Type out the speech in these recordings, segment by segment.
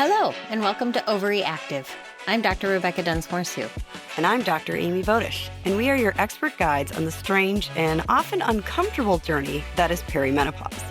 Hello, and welcome to OvaryActive. I'm Dr. Rebecca Dunsmoor-Su. And I'm Dr. Amy Voedisch, and we are your expert guides on the strange and often uncomfortable journey that is perimenopause.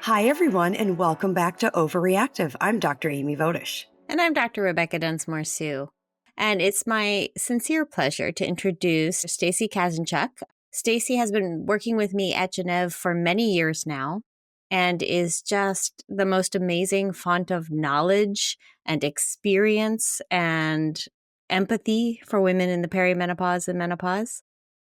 Hi, everyone, and welcome back to OvaryActive. I'm Dr. Amy Voedisch. And I'm Dr. Rebecca Dunsmoor-Su. And it's my sincere pleasure to introduce Stasi Kasianchuk. Stasi has been working with me at Gennev for many years now and is just the most amazing font of knowledge and experience and empathy for women in the perimenopause and menopause.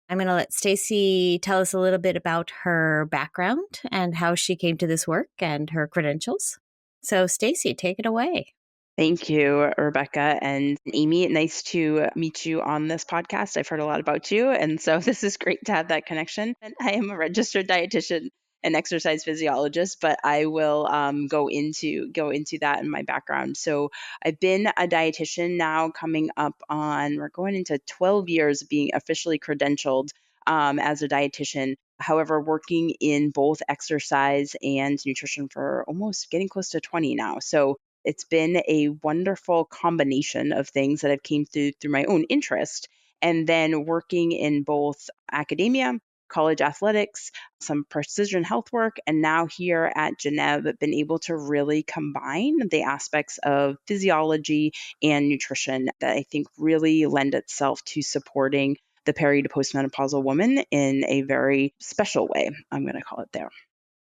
I'm going to let Stasi tell us a little bit about her background and how she came to this work and her credentials. So Stasi, take it away. Thank you, Rebecca and Amy. Nice to meet you on this podcast. I've heard a lot about you, and so this is great to have that connection. And I am a registered dietitian and exercise physiologist, but I will go into that in my background. So I've been a dietitian now, we're going into 12 years of being officially credentialed as a dietitian. However, working in both exercise and nutrition for almost getting close to 20 now. So it's been a wonderful combination of things that I've came through my own interest, and then working in both academia, college athletics, some precision health work, and now here at Gennev, I've been able to really combine the aspects of physiology and nutrition that I think really lend itself to supporting the peri to postmenopausal woman in a very special way. I'm going to call it there.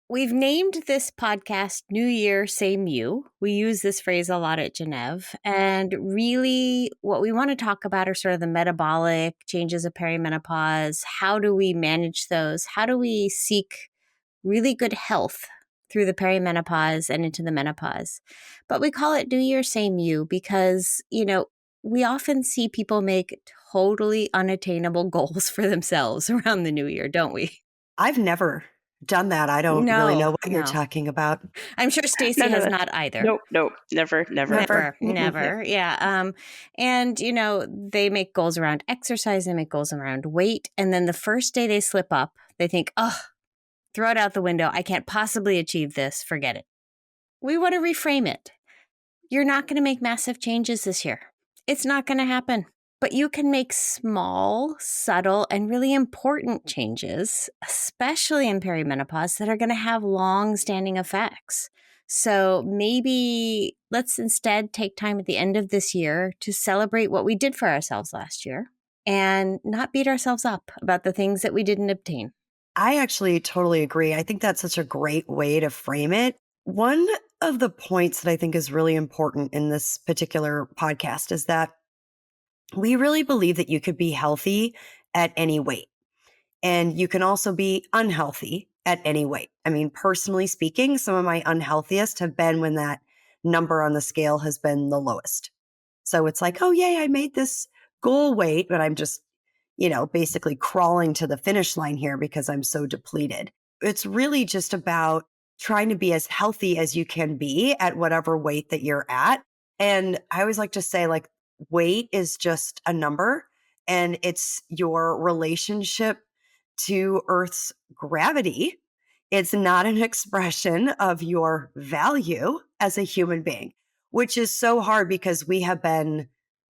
We've named this podcast New Year, Same You. We use this phrase a lot at Gennev. And really what we want to talk about are sort of the metabolic changes of perimenopause. How do we manage those? How do we seek really good health through the perimenopause and into the menopause? But we call it New Year, Same You because, we often see people make totally unattainable goals for themselves around the new year, don't we? I've never done that. I don't really know what you're talking about. I'm sure Stasi has not either. Nope. Never. Yeah. And, they make goals around exercise, they make goals around weight. And then the first day they slip up, they think, throw it out the window. I can't possibly achieve this. Forget it. We want to reframe it. You're not going to make massive changes this year. It's not going to happen. But you can make small, subtle, and really important changes, especially in perimenopause, that are going to have long-standing effects. So maybe let's instead take time at the end of this year to celebrate what we did for ourselves last year and not beat ourselves up about the things that we didn't obtain. I actually totally agree. I think that's such a great way to frame it. One of the points that I think is really important in this particular podcast is that we really believe that you could be healthy at any weight, and you can also be unhealthy at any weight. I mean, personally speaking, some of my unhealthiest have been when that number on the scale has been the lowest. So it's like, oh, yay, I made this goal weight, but I'm just, basically crawling to the finish line here because I'm so depleted. It's really just about trying to be as healthy as you can be at whatever weight that you're at. And I always like to say, weight is just a number, and it's your relationship to Earth's gravity. It's not an expression of your value as a human being, which is so hard because we have been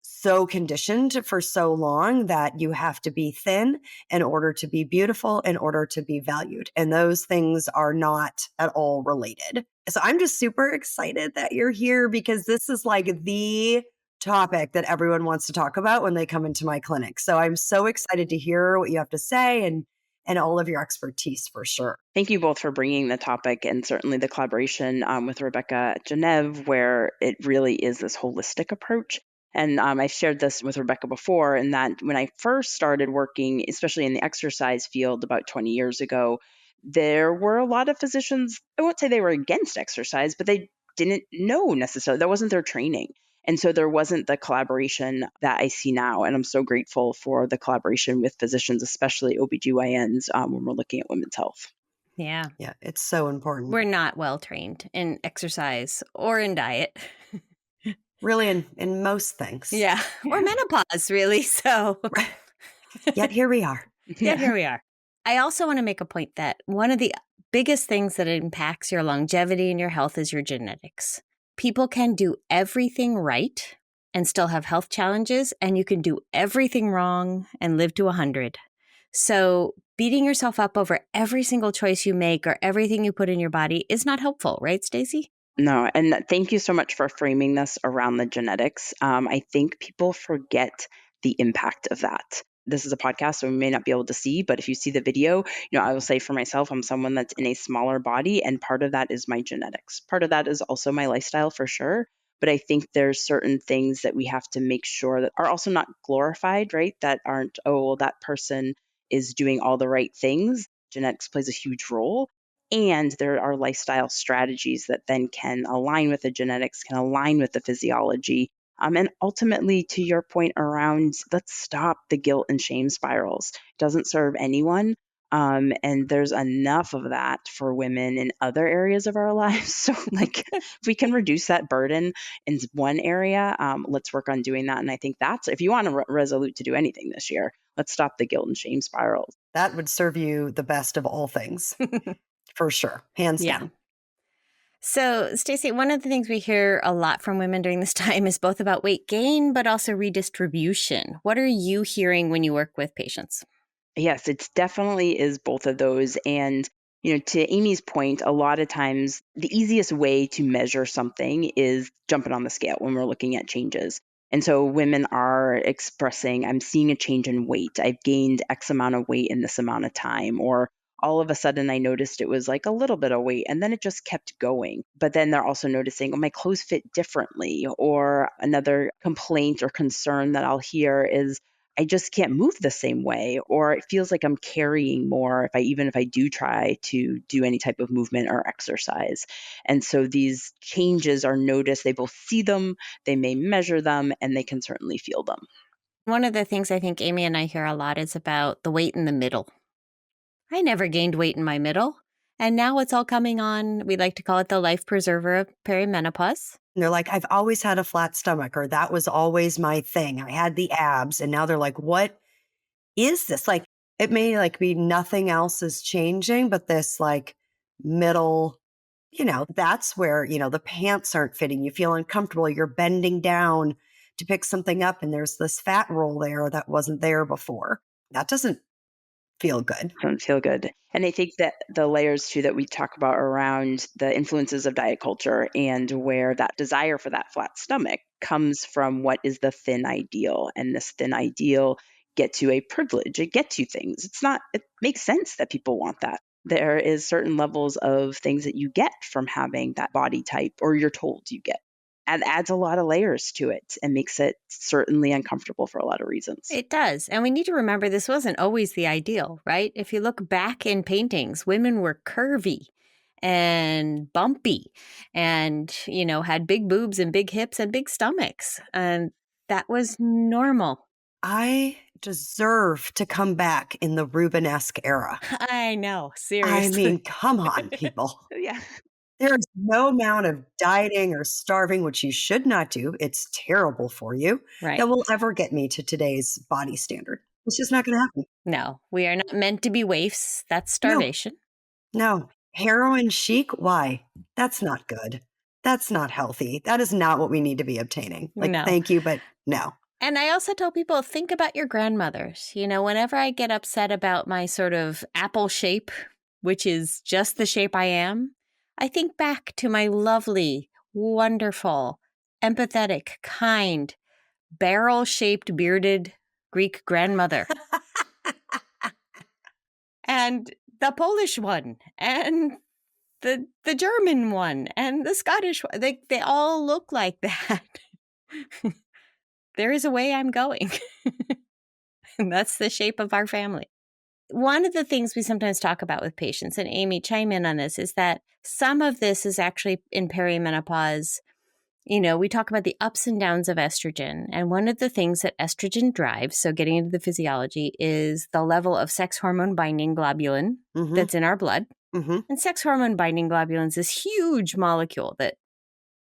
so conditioned for so long that you have to be thin in order to be beautiful, in order to be valued. And those things are not at all related. So I'm just super excited that you're here because this is the topic that everyone wants to talk about when they come into my clinic. So I'm so excited to hear what you have to say and all of your expertise for sure. Thank you both for bringing the topic, and certainly the collaboration with Rebecca at Gennev, where it really is this holistic approach. And I shared this with Rebecca before, in that when I first started working, especially in the exercise field about 20 years ago, there were a lot of physicians, I won't say they were against exercise, but they didn't know necessarily. That wasn't their training. And so there wasn't the collaboration that I see now. And I'm so grateful for the collaboration with physicians, especially OBGYNs, when we're looking at women's health. Yeah. Yeah, it's so important. We're not well trained in exercise or in diet. Really, in most things. Yeah. Or menopause, really. So Yet here we are. Here we are. I also want to make a point that one of the biggest things that impacts your longevity and your health is your genetics. People can do everything right and still have health challenges, and you can do everything wrong and live to 100. So beating yourself up over every single choice you make or everything you put in your body is not helpful, right, Stacey? No, and thank you so much for framing this around the genetics. I think people forget the impact of that. This is a podcast, so we may not be able to see, but if you see the video, I will say for myself, I'm someone that's in a smaller body, and part of that is my genetics. Part of that is also my lifestyle for sure. But I think there's certain things that we have to make sure that are also not glorified, right? That aren't, oh, well, that person is doing all the right things. Genetics plays a huge role. And there are lifestyle strategies that then can align with the genetics, can align with the physiology. And ultimately, to your point around, let's stop the guilt and shame spirals. It doesn't serve anyone. And there's enough of that for women in other areas of our lives. So, if we can reduce that burden in one area, let's work on doing that. And I think that's, if you want to resolute to do anything this year, let's stop the guilt and shame spirals. That would serve you the best of all things, for sure, hands down. So, Stacey, one of the things we hear a lot from women during this time is both about weight gain, but also redistribution. What are you hearing when you work with patients? Yes, it definitely is both of those. And, to Amy's point, a lot of times the easiest way to measure something is jumping on the scale when we're looking at changes. And so women are expressing, I'm seeing a change in weight. I've gained X amount of weight in this amount of time. Or all of a sudden I noticed it was like a little bit of weight and then it just kept going. But then they're also noticing, oh, my clothes fit differently. Or another complaint or concern that I'll hear is, I just can't move the same way, or it feels like I'm carrying more even if I do try to do any type of movement or exercise. And so these changes are noticed. They both see them, they may measure them, and they can certainly feel them. One of the things I think Amy and I hear a lot is about the weight in the middle. I never gained weight in my middle. And now it's all coming on. We like to call it the life preserver of perimenopause. And they're like, I've always had a flat stomach, or that was always my thing. I had the abs. And now they're like, what is this? Like, it may be nothing else is changing, but this middle, that's where, the pants aren't fitting. You feel uncomfortable. You're bending down to pick something up. And there's this fat roll there that wasn't there before. That doesn't feel good. Doesn't feel good. And I think that the layers too that we talk about around the influences of diet culture and where that desire for that flat stomach comes from what is the thin ideal. And this thin ideal gets you a privilege. It gets you things. It makes sense that people want that. There is certain levels of things that you get from having that body type, or you're told you get. And adds a lot of layers to it and makes it certainly uncomfortable for a lot of reasons. It does. And we need to remember this wasn't always the ideal, right? If you look back in paintings, women were curvy and bumpy and, had big boobs and big hips and big stomachs. And that was normal. I deserve to come back in the Rubenesque era. I know, seriously. I mean, come on, people. Yeah. There is no amount of dieting or starving, which you should not do. It's terrible for you. Right. That will ever get me to today's body standard. It's just not going to happen. No, we are not meant to be waifs. That's starvation. No. Heroin chic? Why? That's not good. That's not healthy. That is not what we need to be obtaining. No. Thank you, but no. And I also tell people, think about your grandmothers. Whenever I get upset about my sort of apple shape, which is just the shape I am, I think back to my lovely, wonderful, empathetic, kind, barrel-shaped, bearded Greek grandmother. And the Polish one, and the German one, and the Scottish one. They all look like that. There is a way I'm going. And that's the shape of our family. One of the things we sometimes talk about with patients, and Amy, chime in on this, is that some of this is actually in perimenopause. We talk about the ups and downs of estrogen. And one of the things that estrogen drives, so getting into the physiology, is the level of sex hormone binding globulin that's in our blood. Mm-hmm. And sex hormone binding globulin is this huge molecule that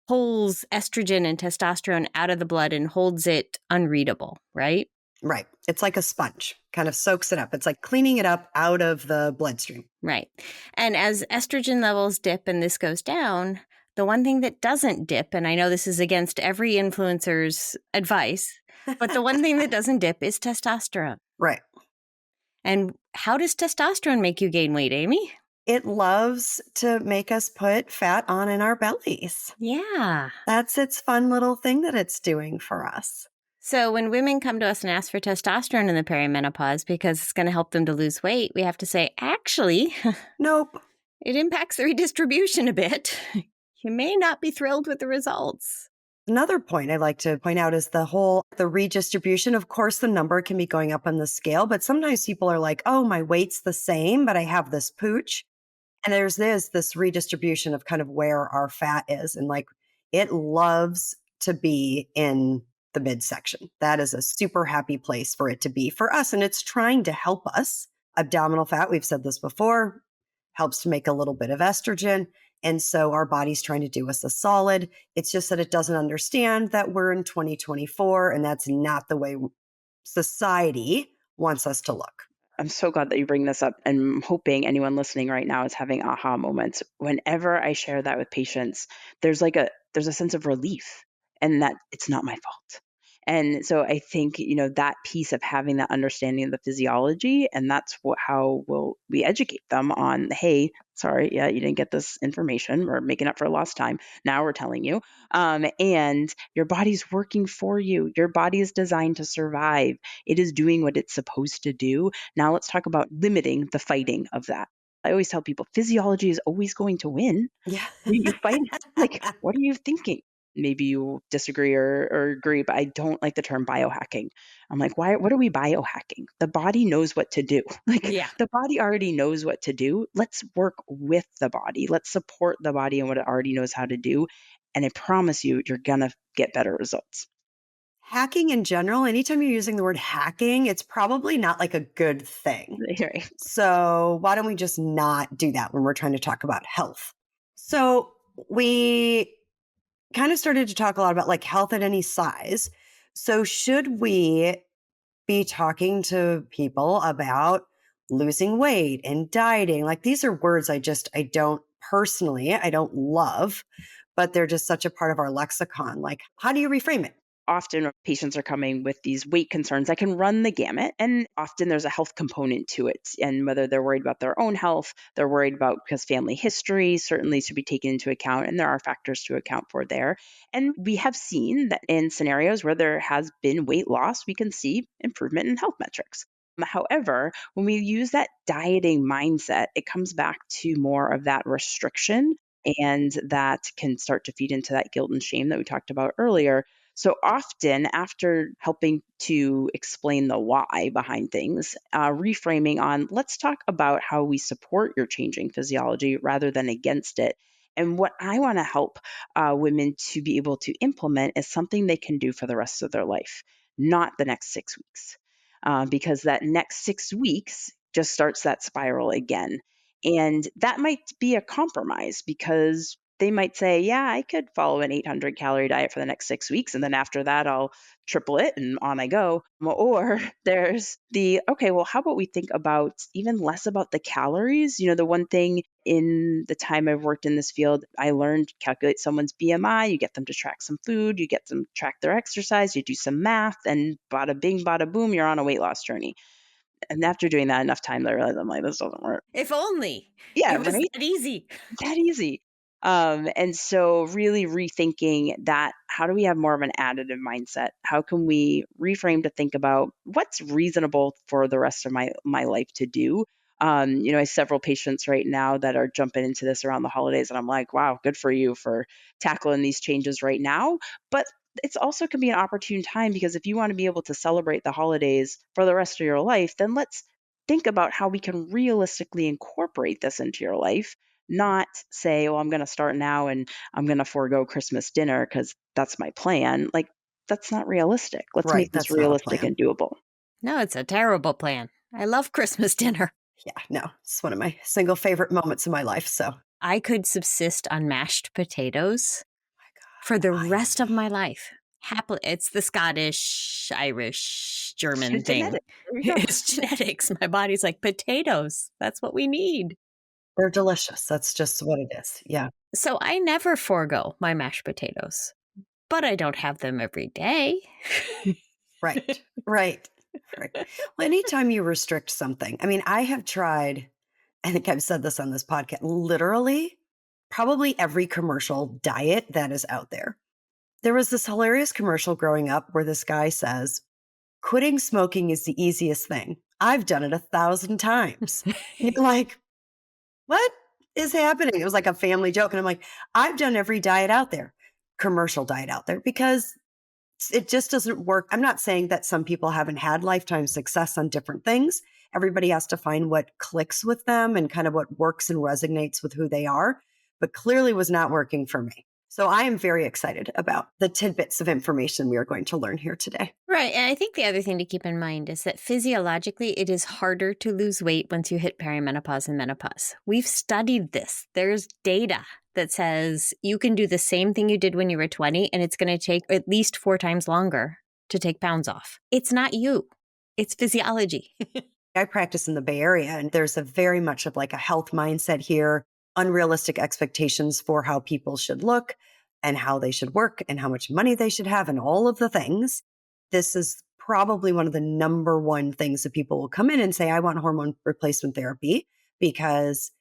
pulls estrogen and testosterone out of the blood and holds it unreadable, right? Right. It's like a sponge, kind of soaks it up. It's like cleaning it up out of the bloodstream. Right. And as estrogen levels dip and this goes down, the one thing that doesn't dip, and I know this is against every influencer's advice, but the one thing that doesn't dip is testosterone. Right. And how does testosterone make you gain weight, Amy? It loves to make us put fat on in our bellies. Yeah. That's its fun little thing that it's doing for us. So when women come to us and ask for testosterone in the perimenopause because it's going to help them to lose weight, we have to say, actually, Nope. it impacts the redistribution a bit. You may not be thrilled with the results. Another point I'd like to point out is the redistribution. Of course, the number can be going up on the scale, but sometimes people are like, oh, my weight's the same, but I have this pooch. And there's this redistribution of kind of where our fat is. And like, it loves to be in the midsection. That is a super happy place for it to be for us. And it's trying to help us. Abdominal fat, we've said this before, helps to make a little bit of estrogen. And so our body's trying to do us a solid. It's just that it doesn't understand that we're in 2024 and that's not the way society wants us to look. I'm so glad that you bring this up, and I'm hoping anyone listening right now is having aha moments. Whenever I share that with patients, there's a sense of relief, and that it's not my fault. And so I think, that piece of having that understanding of the physiology, and that's how we educate them on, hey, sorry, yeah, you didn't get this information. We're making up for lost time. Now we're telling you. And your body's working for you. Your body is designed to survive. It is doing what it's supposed to do. Now let's talk about limiting the fighting of that. I always tell people physiology is always going to win. Yeah. You fight, like, what are you thinking? Maybe you disagree or agree, but I don't like the term biohacking. I'm like, why? What are we biohacking? The body knows what to do. Like, the body already knows what to do. Let's work with the body. Let's support the body and what it already knows how to do. And I promise you, you're going to get better results. Hacking in general, anytime you're using the word hacking, it's probably not like a good thing. Right. So why don't we just not do that when we're trying to talk about health? So we kind of started to talk a lot about like health at any size. So should we be talking to people about losing weight and dieting? Like these are words I don't love, but they're just such a part of our lexicon. Like, how do you reframe it? Often patients are coming with these weight concerns that can run the gamut, and often there's a health component to it. And whether they're worried about their own health, they're worried about because family history certainly should be taken into account, and there are factors to account for there. And we have seen that in scenarios where there has been weight loss, we can see improvement in health metrics. However, when we use that dieting mindset, it comes back to more of that restriction, and that can start to feed into that guilt and shame that we talked about earlier. So often, after helping to explain the why behind things, reframing on, let's talk about how we support your changing physiology rather than against it. And what I want to help women to be able to implement is something they can do for the rest of their life, not the next 6 weeks. Because that next 6 weeks just starts that spiral again. And that might be a compromise because they might say, yeah, I could follow an 800 calorie diet for the next 6 weeks. And then after that, I'll triple it and on I go. Or there's okay, well, how about we think about even less about the calories? The one thing in the time I've worked in this field, I learned calculate someone's BMI, you get them to track some food, you get them to track their exercise, you do some math, and bada bing, bada boom, you're on a weight loss journey. And after doing that enough time, I realized I'm like, this doesn't work. If only. Yeah, It was right? that easy. That easy. And so really rethinking that, how do we have more of an additive mindset? How can we reframe to think about what's reasonable for the rest of my life to do? I have several patients right now that are jumping into this around the holidays, and I'm like, wow, good for you for tackling these changes right now. But it's also can be an opportune time, because if you want to be able to celebrate the holidays for the rest of your life, then let's think about how we can realistically incorporate this into your life, not say, well, I'm going to start now and I'm going to forego Christmas dinner because that's my plan. Like, that's not realistic. Let's Right, make this that's not a realistic plan. and doable. No, it's a terrible plan. I love Christmas dinner. Yeah, no, it's one of my single favorite moments in my life. So I could subsist on mashed potatoes for the rest of my life. Happily, it's the Scottish, Irish, German It's thing. genetic. There you go. It's genetics. My body's like, potatoes. That's what we need. They're delicious. That's just what it is. Yeah. So I never forego my mashed potatoes, but I don't have them every day. Right. Right. Right. Well, anytime you restrict something, I mean, I have tried, I think I've said this on this podcast, literally probably every commercial diet that is out there. There was this hilarious commercial growing up where this guy says, quitting smoking is the easiest thing. I've done it 1,000 times. You're like, what is happening? It was like a family joke. And I'm like, I've done every diet out there, commercial diet out there, because it just doesn't work. I'm not saying that some people haven't had lifetime success on different things. Everybody has to find what clicks with them and kind of what works and resonates with who they are, but clearly was not working for me. So I am very excited about the tidbits of information we are going to learn here today. Right. And I think the other thing to keep in mind is that physiologically, it is harder to lose weight once you hit perimenopause and menopause. We've studied this. There's data that says you can do the same thing you did when you were 20, and it's going to take at least 4 times longer to take pounds off. It's not you. It's physiology. I practice in the Bay Area, and there's a very much of like a health mindset here, unrealistic expectations for how people should look and how they should work and how much money they should have and all of the things. This is probably one of the number one things that people will come in and say, I want hormone replacement therapy because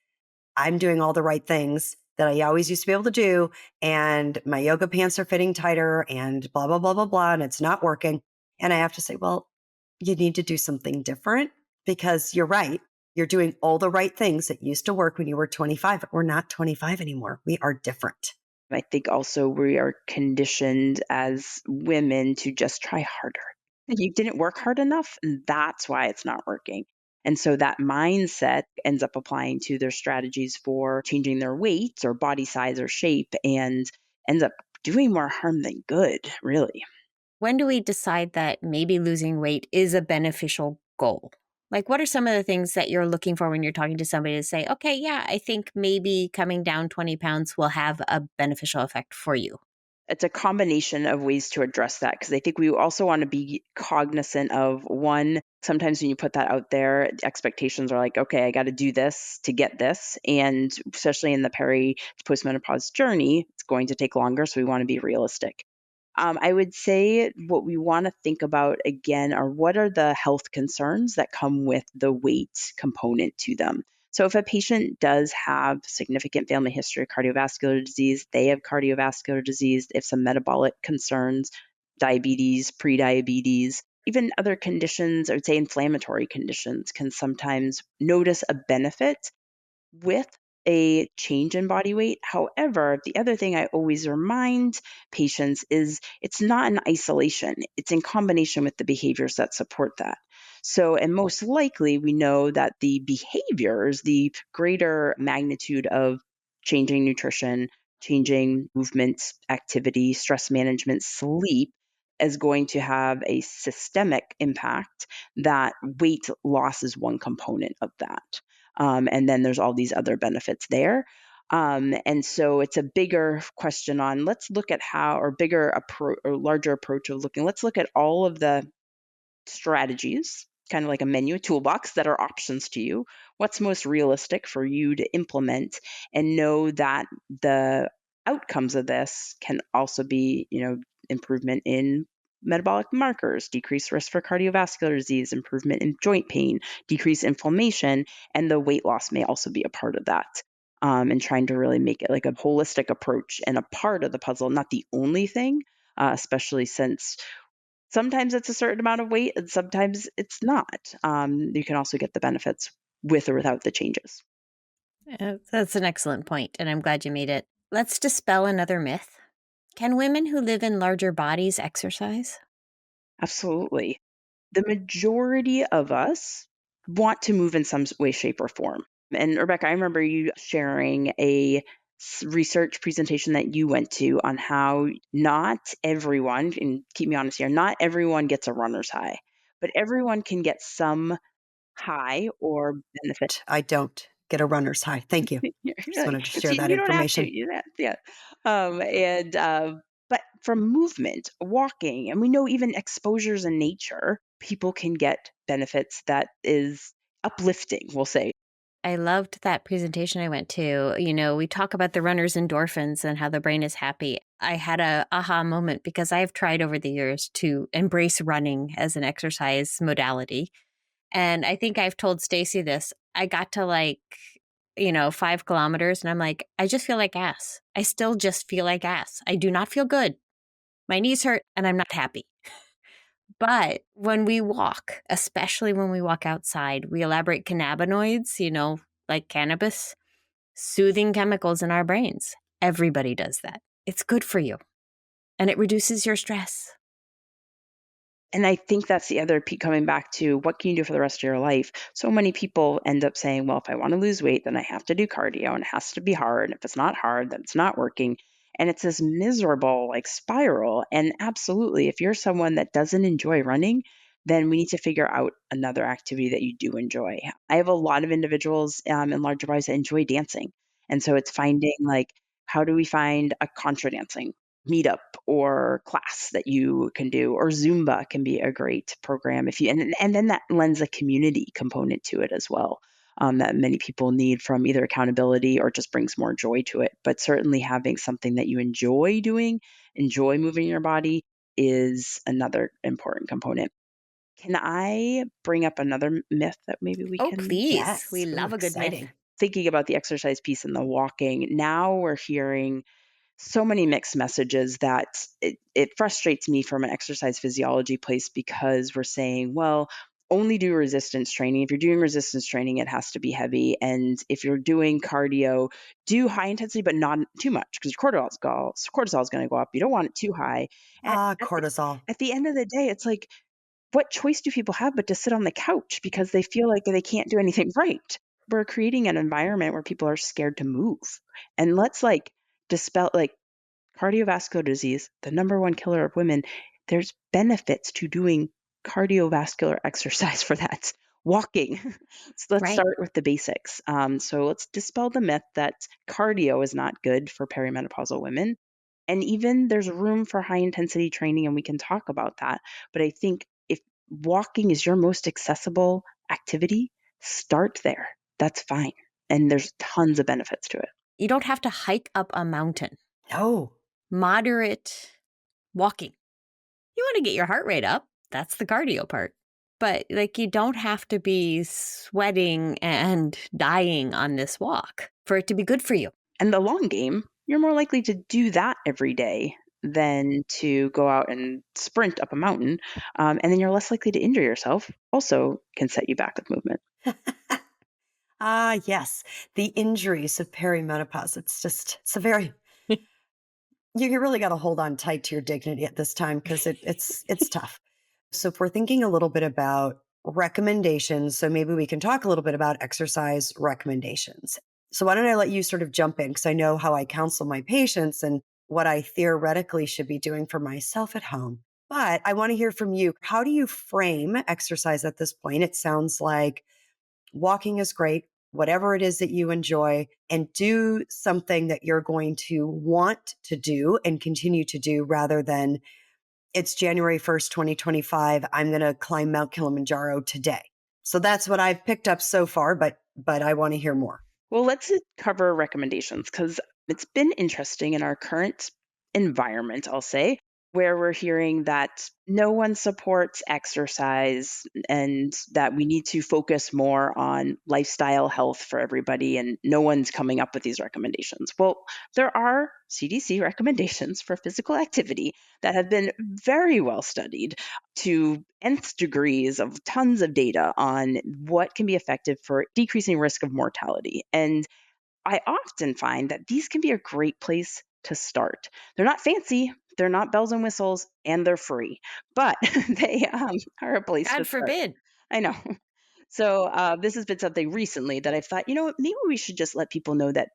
I'm doing all the right things that I always used to be able to do. And my yoga pants are fitting tighter and blah, blah, blah, blah, blah. And it's not working. And I have to say, well, you need to do something different because you're right. You're doing all the right things that used to work when you were 25. We're not 25 anymore. We are different. I think also we are conditioned as women to just try harder. You didn't work hard enough, and that's why it's not working. And so that mindset ends up applying to their strategies for changing their weight or body size or shape and ends up doing more harm than good, really. When do we decide that maybe losing weight is a beneficial goal? Like, what are some of the things that you're looking for when you're talking to somebody to say, okay, yeah, I think maybe coming down 20 pounds will have a beneficial effect for you? It's a combination of ways to address that because I think we also want to be cognizant of one, sometimes when you put that out there, expectations are like, okay, I got to do this to get this. And especially in the postmenopause journey, it's going to take longer. So we want to be realistic. I would say what we want to think about again are what are the health concerns that come with the weight component to them. So if a patient does have significant family history of cardiovascular disease, they have cardiovascular disease, they have some metabolic concerns, diabetes, prediabetes, even other conditions, I would say inflammatory conditions can sometimes notice a benefit with a change in body weight. However, the other thing I always remind patients is it's not in isolation, it's in combination with the behaviors that support that. So, and most likely, we know that the behaviors, the greater magnitude of changing nutrition, changing movement, activity, stress management, sleep, is going to have a systemic impact, that weight loss is one component of that. And then there's all these other benefits there. And so it's a bigger question on let's look at how, or bigger approach or larger approach of looking, let's look at all of the strategies, kind of like a menu, a toolbox that are options to you. What's most realistic for you to implement and know that the outcomes of this can also be, improvement in metabolic markers, decreased risk for cardiovascular disease, improvement in joint pain, decreased inflammation, and the weight loss may also be a part of that. And trying to really make it like a holistic approach and a part of the puzzle, not the only thing, especially since sometimes it's a certain amount of weight and sometimes it's not. You can also get the benefits with or without the changes. That's an excellent point, and I'm glad you made it. Let's dispel another myth. Can women who live in larger bodies exercise? Absolutely. The majority of us want to move in some way, shape, or form. And Rebecca, I remember you sharing a research presentation that you went to on how not everyone, and keep me honest here, not everyone gets a runner's high, but everyone can get some high or benefit. I don't get a runner's high. Thank you. Just wanted to share that You don't have to. information. You don't have to, yeah. But from movement, walking, and we know even exposures in nature people can get benefits that is uplifting, we'll say. I loved that presentation I went to. We talk about the runner's endorphins and how the brain is happy. I had a aha moment because I've tried over the years to embrace running as an exercise modality. And I think I've told Stacey this. I got to 5 kilometers and I'm like, I just feel like ass. I still just feel like ass. I do not feel good. My knees hurt and I'm not happy. But when we walk, especially when we walk outside, we elaborate cannabinoids, like cannabis, soothing chemicals in our brains. Everybody does that. It's good for you and it reduces your stress. And I think that's the other coming back to what can you do for the rest of your life? So many people end up saying, well, if I want to lose weight, then I have to do cardio and it has to be hard. And if it's not hard, then it's not working. And it's this miserable spiral. And absolutely, if you're someone that doesn't enjoy running, then we need to figure out another activity that you do enjoy. I have a lot of individuals in larger bodies that enjoy dancing. And so it's finding how do we find a contra dancing meetup or class that you can do, or Zumba can be a great program if you, and then that lends a community component to it as well. That many people need from either accountability or just brings more joy to it. But certainly having something that you enjoy doing, enjoy moving your body is another important component. Can I bring up another myth that maybe we Oh, can? please. Yes. We love Ooh, a good myth. exciting. Thinking about the exercise piece and the walking, now we're hearing so many mixed messages that it frustrates me from an exercise physiology place, because we're saying, well, only do resistance training. If you're doing resistance training, it has to be heavy. And if you're doing cardio, do high intensity, but not too much, because your cortisol is going to go up. You don't want it too high. Cortisol. At the end of the day, it's like, what choice do people have but to sit on the couch because they feel like they can't do anything right? We're creating an environment where people are scared to move. And let's dispel cardiovascular disease, the number one killer of women. There's benefits to doing cardiovascular exercise for that. Walking. So let's Right. start with the basics. So let's dispel the myth that cardio is not good for perimenopausal women. And even there's room for high intensity training, and we can talk about that. But I think if walking is your most accessible activity, start there. That's fine. And there's tons of benefits to it. You don't have to hike up a mountain. No. Moderate walking. You want to get your heart rate up. That's the cardio part. But you don't have to be sweating and dying on this walk for it to be good for you. And the long game, you're more likely to do that every day than to go out and sprint up a mountain. And then you're less likely to injure yourself. Also can set you back with movement. Yes. The injuries of perimenopause. It's a very, you really got to hold on tight to your dignity at this time, because it's tough. So if we're thinking a little bit about recommendations, so maybe we can talk a little bit about exercise recommendations. So why don't I let you sort of jump in, because I know how I counsel my patients and what I theoretically should be doing for myself at home. But I want to hear from you. How do you frame exercise at this point? It sounds like walking is great, whatever it is that you enjoy, and do something that you're going to want to do and continue to do, rather than it's January 1st, 2025. I'm going to climb Mount Kilimanjaro today. So that's what I've picked up so far, but I want to hear more. Well, let's cover recommendations, because it's been interesting in our current environment, I'll say, where we're hearing that no one supports exercise and that we need to focus more on lifestyle health for everybody, and no one's coming up with these recommendations. Well, there are CDC recommendations for physical activity that have been very well studied to nth degrees of tons of data on what can be effective for decreasing risk of mortality. And I often find that these can be a great place to start. They're not fancy, they're not bells and whistles, and they're free, but they are a place to God start. forbid. I know. So this has been something recently that I've thought, maybe we should just let people know that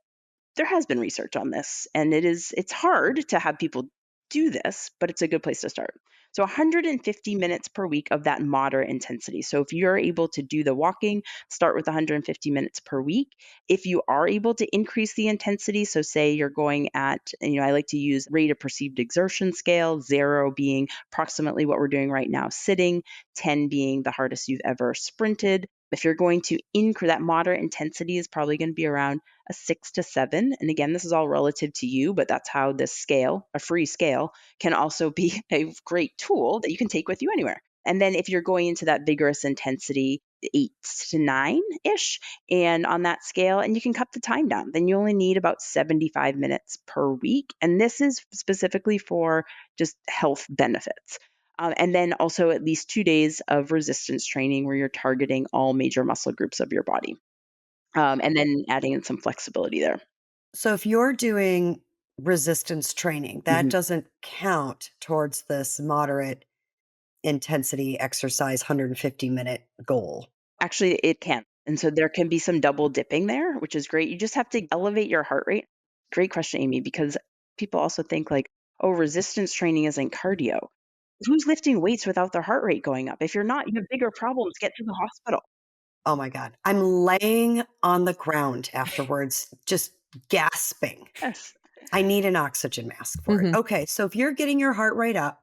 there has been research on this, and it's hard to have people do this, but it's a good place to start. So 150 minutes per week of that moderate intensity. So if you're able to do the walking, start with 150 minutes per week. If you are able to increase the intensity, so say you're going at, I like to use rate of perceived exertion scale, 0 being approximately what we're doing right now, sitting, 10 being the hardest you've ever sprinted. If you're going to increase that, moderate intensity is probably going to be around a 6 to 7. And again, this is all relative to you, but that's how this scale, a free scale, can also be a great tool that you can take with you anywhere. And then if you're going into that vigorous intensity, 8 to 9-ish, and on that scale, and you can cut the time down, then you only need about 75 minutes per week. And this is specifically for just health benefits. And then also at least 2 days of resistance training where you're targeting all major muscle groups of your body. And then adding in some flexibility there. So if you're doing resistance training, that doesn't count towards this moderate intensity exercise 150-minute goal. Actually, it can. And so there can be some double dipping there, which is great. You just have to elevate your heart rate. Great question, Amy, because people also think like, oh, resistance training isn't cardio. Who's lifting weights without their heart rate going up? If you're not, you have bigger problems. Get to the hospital. Oh my God. I'm laying on the ground afterwards, just gasping. Yes. I need an oxygen mask for it. Okay. So if you're getting your heart rate up,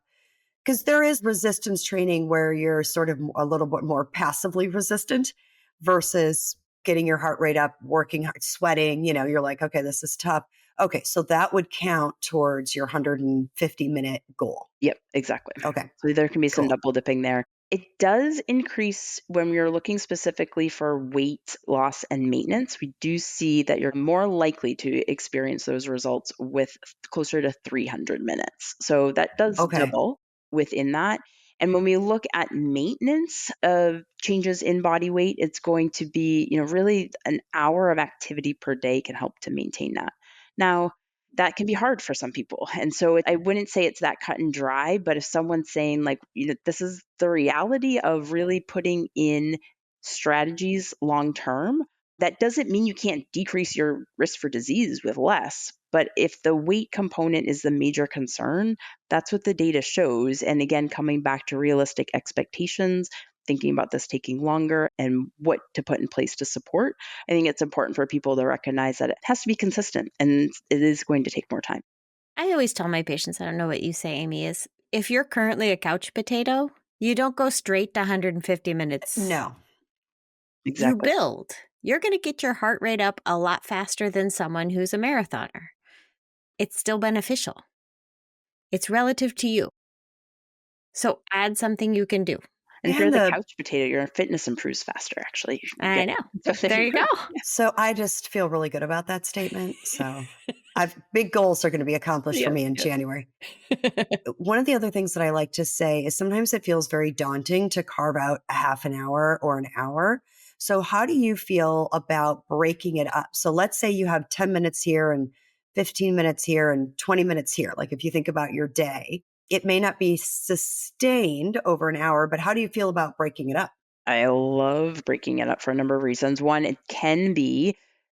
because there is resistance training where you're sort of a little bit more passively resistant versus getting your heart rate up, working hard, sweating, you're like, okay, this is tough. Okay. So that would count towards your 150-minute goal. Yep, exactly. Okay. So there can be some Cool. double dipping there. It does increase when you're looking specifically for weight loss and maintenance. We do see that you're more likely to experience those results with closer to 300 minutes. So that does Okay. double within that. And when we look at maintenance of changes in body weight, it's going to be, really an hour of activity per day can help to maintain that. Now, that can be hard for some people. And so I wouldn't say it's that cut and dry, but if someone's saying like, this is the reality of really putting in strategies long term, that doesn't mean you can't decrease your risk for disease with less. But if the weight component is the major concern, that's what the data shows. And again, coming back to realistic expectations, thinking about this taking longer and what to put in place to support, I think it's important for people to recognize that it has to be consistent and it is going to take more time. I always tell my patients, I don't know what you say, Amy, is if you're currently a couch potato, you don't go straight to 150 minutes. No. Exactly. You build. You're going to get your heart rate up a lot faster than someone who's a marathoner. It's still beneficial. It's relative to you. So add something you can do. And if you're the couch potato, your fitness improves faster, actually. I know. There you go. So I just feel really good about that statement. So big goals are going to be accomplished for me in January. One of the other things that I like to say is sometimes it feels very daunting to carve out a half an hour or an hour. So how do you feel about breaking it up? So let's say you have 10 minutes here and 15 minutes here and 20 minutes here. Like if you think about your day, it may not be sustained over an hour, but how do you feel about breaking it up? I love breaking it up for a number of reasons. One, it can be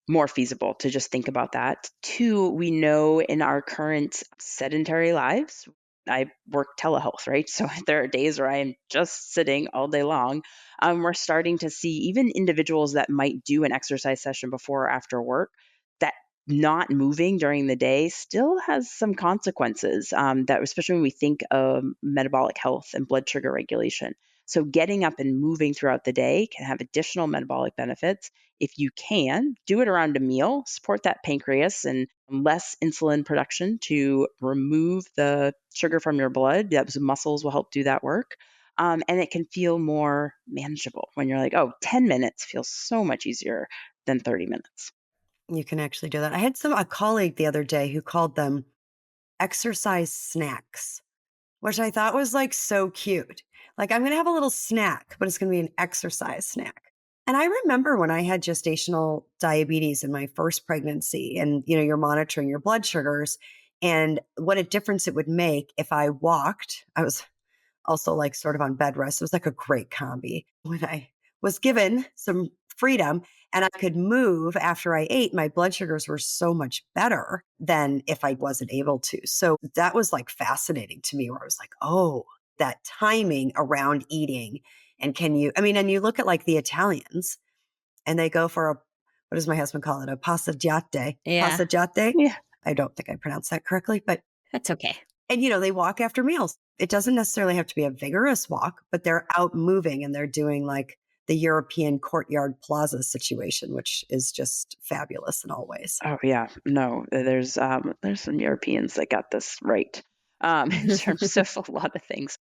more feasible to just think about that. Two, we know in our current sedentary lives, I work telehealth, right? So there are days where I am just sitting all day long. We're starting to see even individuals that might do an exercise session before or after work, that not moving during the day still has some consequences, that especially when we think of metabolic health and blood sugar regulation. So getting up and moving throughout the day can have additional metabolic benefits. If you can, do it around a meal, support that pancreas and less insulin production to remove the sugar from your blood. Those muscles will help do that work. And it can feel more manageable when you're like, oh, 10 minutes feels so much easier than 30 minutes. You can actually do that. I had a colleague the other day who called them exercise snacks, which I thought was like so cute. Like I'm going to have a little snack, but it's going to be an exercise snack. And I remember when I had gestational diabetes in my first pregnancy and, you're monitoring your blood sugars and what a difference it would make if I walked. I was also like sort of on bed rest. It was like a great combi. When was given some freedom and I could move after I ate, my blood sugars were so much better than if I wasn't able to. So that was like fascinating to me, where I was like, oh, that timing around eating. And and you look at like the Italians and they go for what does my husband call it? A passeggiate. Yeah. Passeggiate. Yeah. I don't think I pronounced that correctly, but That's okay. and they walk after meals. It doesn't necessarily have to be a vigorous walk, but they're out moving and they're doing like the European courtyard plaza situation, which is just fabulous in all ways. Oh yeah, no, there's some Europeans that got this right in terms of a lot of things.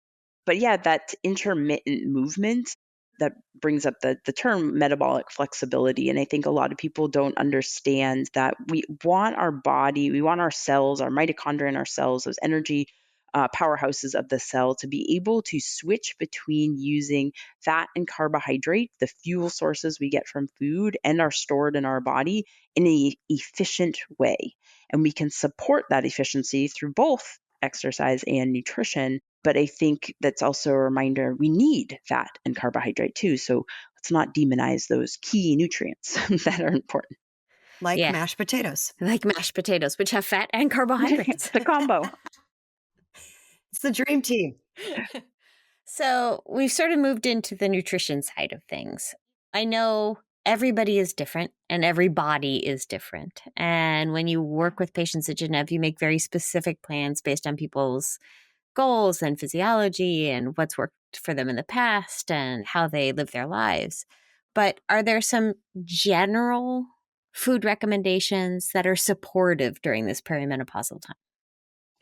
But yeah, that intermittent movement that brings up the term metabolic flexibility. And I think a lot of people don't understand that we want our body, we want our cells, our mitochondria in our cells, those energy powerhouses of the cell, to be able to switch between using fat and carbohydrate, the fuel sources we get from food and are stored in our body, in an efficient way. And we can support that efficiency through both exercise and nutrition. But I think that's also a reminder we need fat and carbohydrate too. So let's not demonize those key nutrients that are important. Like Yeah. mashed potatoes. Like mashed potatoes, which have fat and carbohydrates. The combo. It's the dream team. So we've sort of moved into the nutrition side of things. I know everybody is different and every body is different. And when you work with patients at Gennev, you make very specific plans based on people's goals and physiology and what's worked for them in the past and how they live their lives. But are there some general food recommendations that are supportive during this perimenopausal time?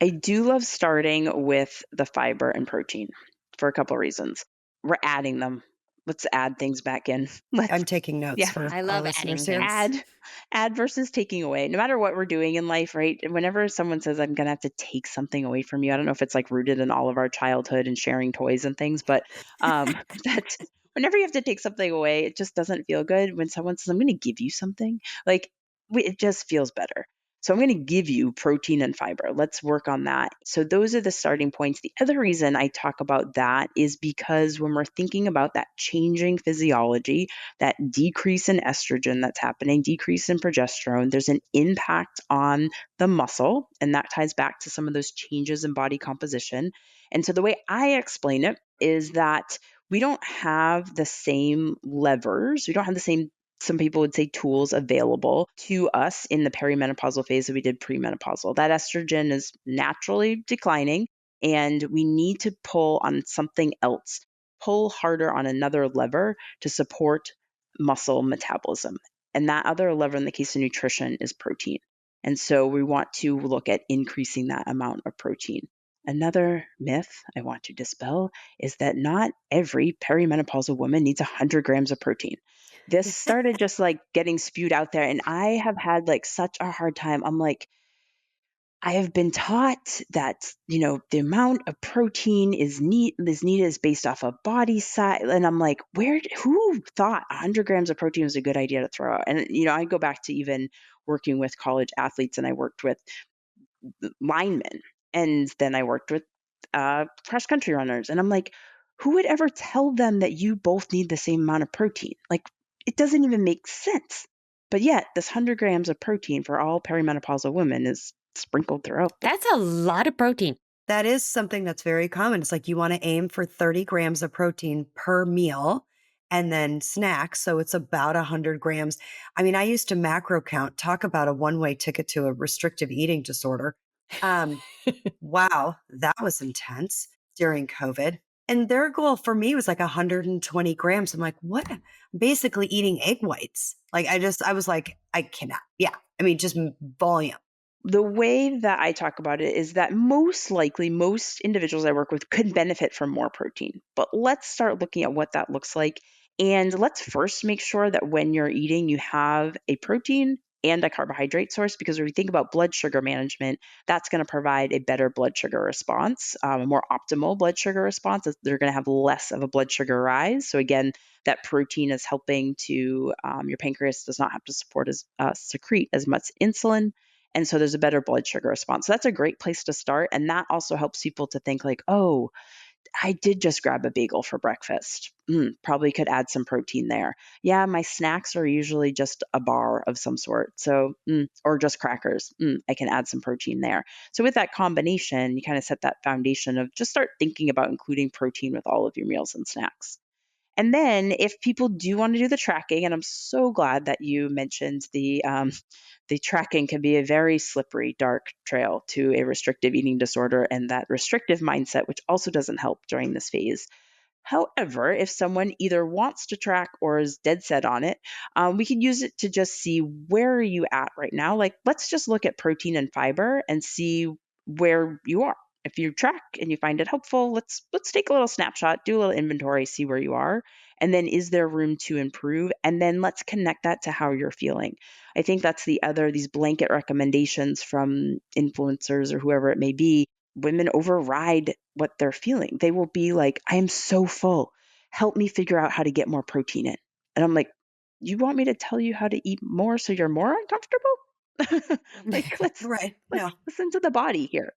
I do love starting with the fiber and protein for a couple of reasons. We're adding them. Let's add things back in. I'm taking notes Yeah, for I love our adding listeners here. things. add versus taking away. No matter what we're doing in life, right? Whenever someone says, I'm going to have to take something away from you, I don't know if it's like rooted in all of our childhood and sharing toys and things, but that whenever you have to take something away, it just doesn't feel good. When someone says, I'm going to give you something, like it just feels better. So I'm going to give you protein and fiber. Let's work on that. So those are the starting points. The other reason I talk about that is because when we're thinking about that changing physiology, that decrease in estrogen that's happening, decrease in progesterone, there's an impact on the muscle, and that ties back to some of those changes in body composition. And so the way I explain it is that we don't have the same levers, we don't have the same, some people would say, tools available to us in the perimenopausal phase that we did premenopausal. That estrogen is naturally declining, and we need to pull on something else, pull harder on another lever to support muscle metabolism. And that other lever in the case of nutrition is protein. And so we want to look at increasing that amount of protein. Another myth I want to dispel is that not every perimenopausal woman needs 100 grams of protein. This started just like getting spewed out there, and I have had like such a hard time. I'm like, I have been taught that, the amount of protein is needed is based off of body size. And I'm like, who thought 100 grams of protein was a good idea to throw out? And, I go back to even working with college athletes, and I worked with linemen, and then I worked with cross country runners. And I'm like, who would ever tell them that you both need the same amount of protein? Like, it doesn't even make sense. But yet, this 100 grams of protein for all perimenopausal women is sprinkled throughout. That's a lot of protein. That is something that's very common. It's like you want to aim for 30 grams of protein per meal and then snacks. So it's about 100 grams. I mean, I used to macro count, talk about a one-way ticket to a restrictive eating disorder. Wow, that was intense during COVID. And their goal for me was like 120 grams. I'm like, what? I'm basically eating egg whites. Like, I was like, I cannot. Yeah. I mean, just volume. The way that I talk about it is that most likely most individuals I work with could benefit from more protein. But let's start looking at what that looks like. And let's first make sure that when you're eating, you have a protein and a carbohydrate source, because when we think about blood sugar management, that's going to provide a better blood sugar response, a more optimal blood sugar response. They're going to have less of a blood sugar rise. So again, that protein is helping to, your pancreas does not have to secrete as much insulin. And so there's a better blood sugar response. So that's a great place to start. And that also helps people to think like, oh, I did just grab a bagel for breakfast. Probably could add some protein there. Yeah, my snacks are usually just a bar of some sort. So, or just crackers. I can add some protein there. So with that combination, you kind of set that foundation of just start thinking about including protein with all of your meals and snacks. And then if people do want to do the tracking, and I'm so glad that you mentioned the tracking can be a very slippery, dark trail to a restrictive eating disorder and that restrictive mindset, which also doesn't help during this phase. However, if someone either wants to track or is dead set on it, we can use it to just see where are you at right now. Like, let's just look at protein and fiber and see where you are. If you track and you find it helpful, let's take a little snapshot, do a little inventory, see where you are, and then is there room to improve? And then let's connect that to how you're feeling. I think that's the other these blanket recommendations from influencers or whoever it may be. Women override what they're feeling. They will be like, I am so full. Help me figure out how to get more protein in. And I'm like, you want me to tell you how to eat more so you're more uncomfortable? Like, Right. let's No. listen to the body here.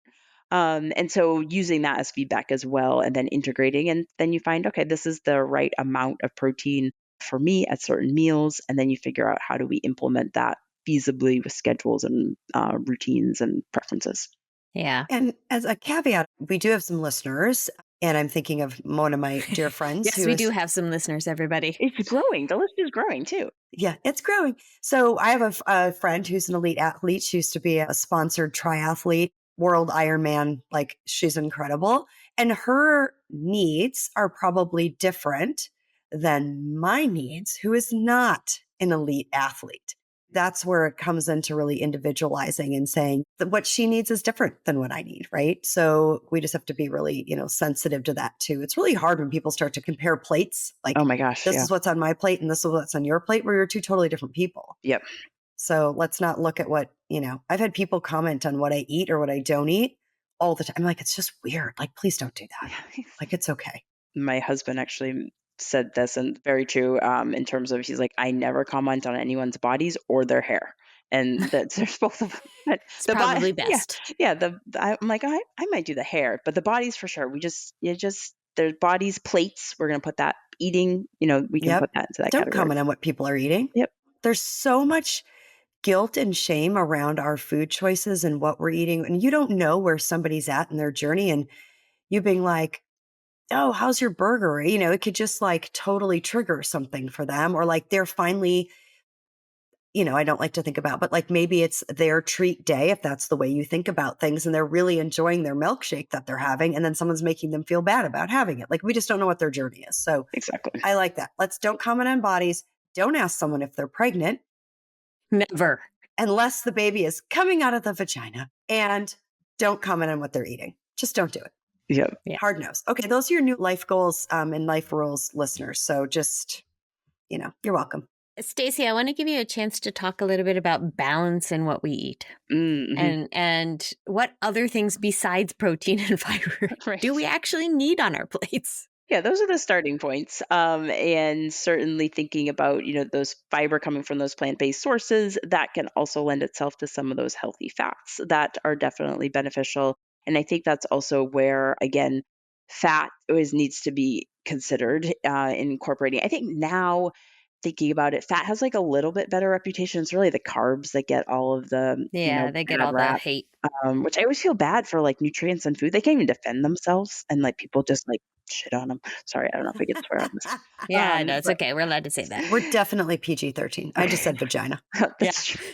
And so using that as feedback as well, and then integrating, and then you find, okay, this is the right amount of protein for me at certain meals. And then you figure out how do we implement that feasibly with schedules and routines and preferences. Yeah. And as a caveat, we do have some listeners, and I'm thinking of one of my dear friends Yes, who we is, do have some listeners, everybody. It's growing. The list is growing too. yeah, it's growing. So I have a friend who's an elite athlete. She used to be a sponsored triathlete, world Ironman. Like, she's incredible. And her needs are probably different than my needs, who is not an elite athlete. That's where it comes into really individualizing and saying that what she needs is different than what I need, right? So we just have to be really, sensitive to that too. It's really hard when people start to compare plates. Like, Oh my gosh. this Yeah. is what's on my plate and this is what's on your plate, where you're two totally different people. Yep. So let's not look at what, I've had people comment on what I eat or what I don't eat all the time. I'm like, it's just weird. Like, please don't do that. Like, it's okay. My husband actually said this, and very true, in terms of he's like, I never comment on anyone's bodies or their hair. And that's there's both of them. But It's the body, probably yeah, best. yeah. I'm like, I might do the hair, but the bodies for sure. There's bodies, plates. We're gonna put that eating. We can Yep. put that into that Don't category. comment on what people are eating. Yep. There's so much guilt and shame around our food choices and what we're eating. And you don't know where somebody's at in their journey. And you being like, oh, how's your burger? It could just like totally trigger something for them. Or like they're finally, I don't like to think about, but like maybe it's their treat day, if that's the way you think about things, and they're really enjoying their milkshake that they're having. And then someone's making them feel bad about having it. Like, we just don't know what their journey is. So Exactly. I like that. Don't comment on bodies. Don't ask someone if they're pregnant Never. unless the baby is coming out of the vagina, and don't comment on what they're eating. Just don't do it. Yep. Yeah. Hard nose. Okay. Those are your new life goals and life rules, listeners. So just, you're welcome. Stacey, I want to give you a chance to talk a little bit about balance in what we eat and what other things besides protein and fiber Right. do we actually need on our plates? Yeah, those are the starting points. And certainly thinking about, those fiber coming from those plant-based sources, that can also lend itself to some of those healthy fats that are definitely beneficial. And I think that's also where, again, fat always needs to be considered in incorporating. I think now, thinking about it, fat has like a little bit better reputation. It's really the carbs that get all of the, Yeah, they get bad all the rap. hate. Which I always feel bad for, like, nutrients and food. They can't even defend themselves, and like people just like shit on them. Sorry, I don't know if I get swear on this. Yeah, no, it's But okay. We're allowed to say that. We're definitely PG-13. I just said vagina. that's true.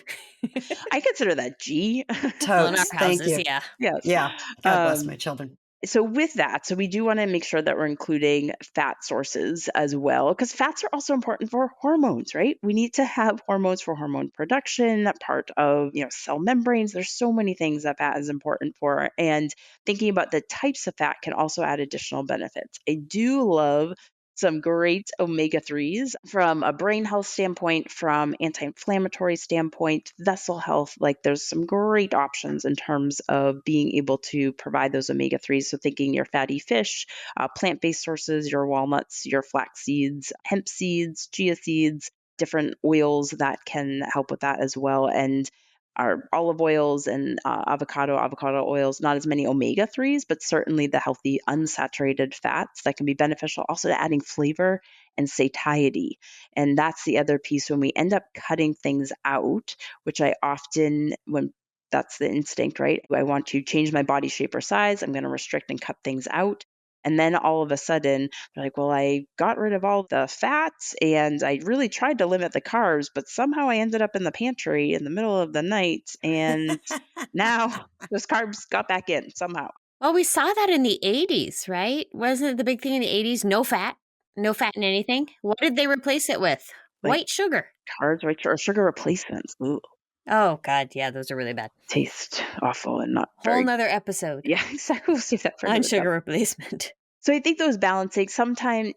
I consider that G. Well, in our Totes. Thank houses, you. yeah. Yes. Yeah. God bless Um, my children. so with that, so we do want to make sure that we're including fat sources as well, because fats are also important for hormones, right? We need to have hormones for hormone production, part of, cell membranes. There's so many things that fat is important for. And thinking about the types of fat can also add additional benefits. I do love some great omega-3s from a brain health standpoint, from anti-inflammatory standpoint, vessel health. Like, there's some great options in terms of being able to provide those omega-3s. So thinking your fatty fish, plant-based sources, your walnuts, your flax seeds, hemp seeds, chia seeds, different oils that can help with that as well. And our olive oils and avocado oils, not as many omega-3s, but certainly the healthy unsaturated fats that can be beneficial, also to adding flavor and satiety. And that's the other piece when we end up cutting things out, which I often, when that's the instinct, right? I want to change my body shape or size. I'm going to restrict and cut things out. And then all of a sudden, they're like, well, I got rid of all the fats and I really tried to limit the carbs, but somehow I ended up in the pantry in the middle of the night. And now those carbs got back in somehow. Well, we saw that in the 80s, right? Wasn't it the big thing in the 80s? No fat in anything. What did they replace it with? Like White sugar. carbs, right? Or sugar replacements. Ooh, Oh, God. Yeah, those are really bad. taste awful and not Whole very. nother episode Yeah, exactly. We'll save that for on another sugar time. replacement. So I think those balancing, sometimes,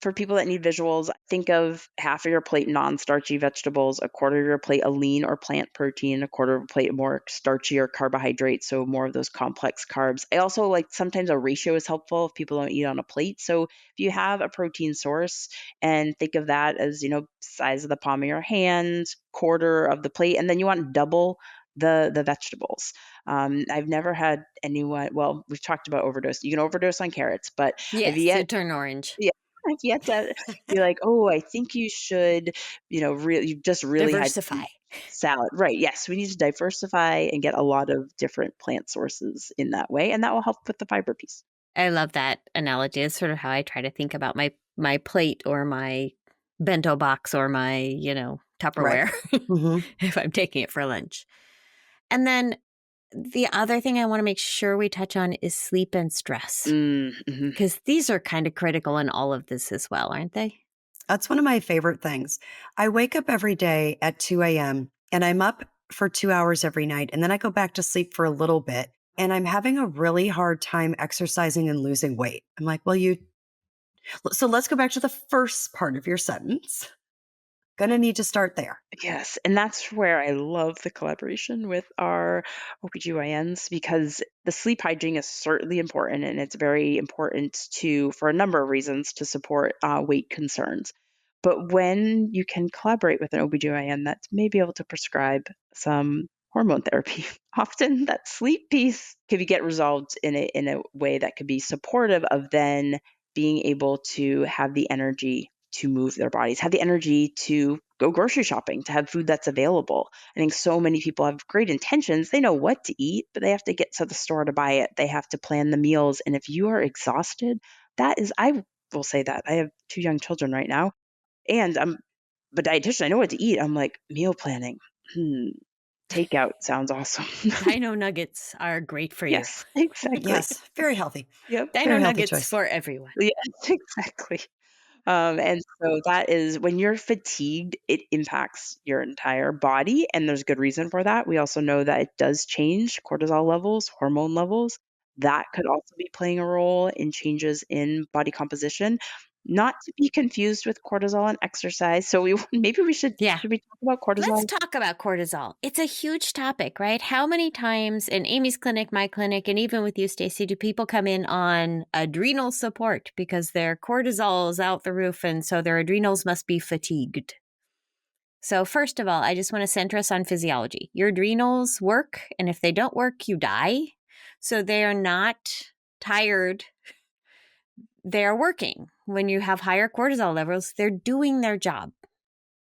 for people that need visuals, think of half of your plate non-starchy vegetables, a quarter of your plate a lean or plant protein, a quarter of a plate more starchy or carbohydrates, so more of those complex carbs. I also like sometimes a ratio is helpful if people don't eat on a plate. So if you have a protein source and think of that as, size of the palm of your hand, quarter of the plate, and then you want double the vegetables. I've never had anyone, well, we've talked about overdose. You can overdose on carrots, but I've Yes, yet you turn orange. yeah, I've yet to be like, oh, I think you should, you just really had Diversify. salad. Right. Yes. We need to diversify and get a lot of different plant sources in that way. And that will help with the fiber piece. I love that analogy. It's sort of how I try to think about my plate or my bento box or my, Tupperware if I'm taking it for lunch. And then the other thing I want to make sure we touch on is sleep and stress, Mm-hmm. because these are kind of critical in all of this as well, aren't they? That's one of my favorite things. I wake up every day at 2 a.m. and I'm up for 2 hours every night. And then I go back to sleep for a little bit. And I'm having a really hard time exercising and losing weight. I'm like, so let's go back to the first part of your sentence. Gonna need to start there. Yes, and that's where I love the collaboration with our OBGYNs, because the sleep hygiene is certainly important, and it's very important for a number of reasons, to support weight concerns. But when you can collaborate with an OBGYN that may be able to prescribe some hormone therapy, often that sleep piece can get resolved in a way that could be supportive of then being able to have the energy to move their bodies, have the energy to go grocery shopping, to have food that's available. I think so many people have great intentions. They know what to eat, but they have to get to the store to buy it. They have to plan the meals. And if you are exhausted, I will say that. I have 2 young children right now, and I'm a dietitian. I know what to eat. I'm like, meal planning. Takeout sounds awesome. Dino nuggets are great for you. Yes, exactly. Yes, very healthy. Yep. Dino Very healthy nuggets choice. for everyone. Yes, exactly. And so that is, when you're fatigued, it impacts your entire body. And there's good reason for that. We also know that it does change cortisol levels, hormone levels. That could also be playing a role in changes in body composition, not to be confused with cortisol and exercise. So maybe we should Yeah. we talk about cortisol? Let's talk about cortisol. It's a huge topic, right? How many times in Amy's clinic, my clinic, and even with you, Stacey, do people come in on adrenal support because their cortisol is out the roof and so their adrenals must be fatigued? So first of all, I just want to center us on physiology. Your adrenals work, and if they don't work, you die. So they are not tired. They're working. When you have higher cortisol levels, they're doing their job.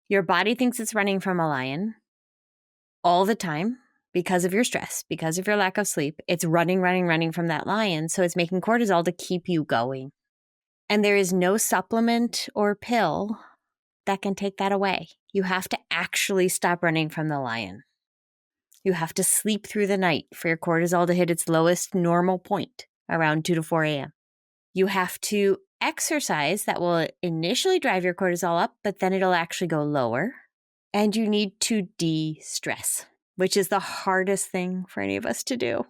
Your body thinks it's running from a lion all the time because of your stress, because of your lack of sleep. It's running from that lion. So it's making cortisol to keep you going. And there is no supplement or pill that can take that away. You have to actually stop running from the lion. You have to sleep through the night for your cortisol to hit its lowest normal point around 2 to 4 a.m. You have to exercise that will initially drive your cortisol up, but then it'll actually go lower. And you need to de-stress, which is the hardest thing for any of us to do.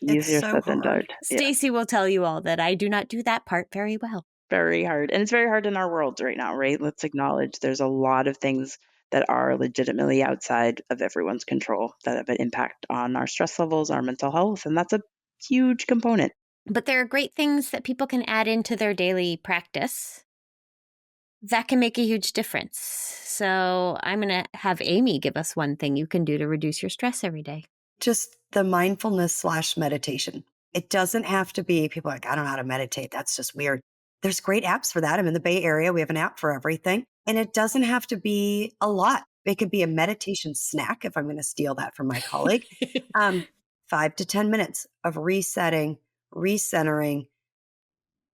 Easier so said than done. hard. Yeah, Stacey will tell you all that I do not do that part very well. very hard. And it's very hard in our world right now, right? Let's acknowledge there's a lot of things that are legitimately outside of everyone's control that have an impact on our stress levels, our mental health, and that's a huge component. But there are great things that people can add into their daily practice that can make a huge difference. So I'm going to have Amy give us one thing you can do to reduce your stress every day. Just the mindfulness/meditation. It doesn't have to be, people are like, I don't know how to meditate. That's just weird. There's great apps for that. I'm in the Bay Area. We have an app for everything. And it doesn't have to be a lot. It could be a meditation snack, if I'm going to steal that from my colleague. 5 to 10 minutes of resetting, recentering,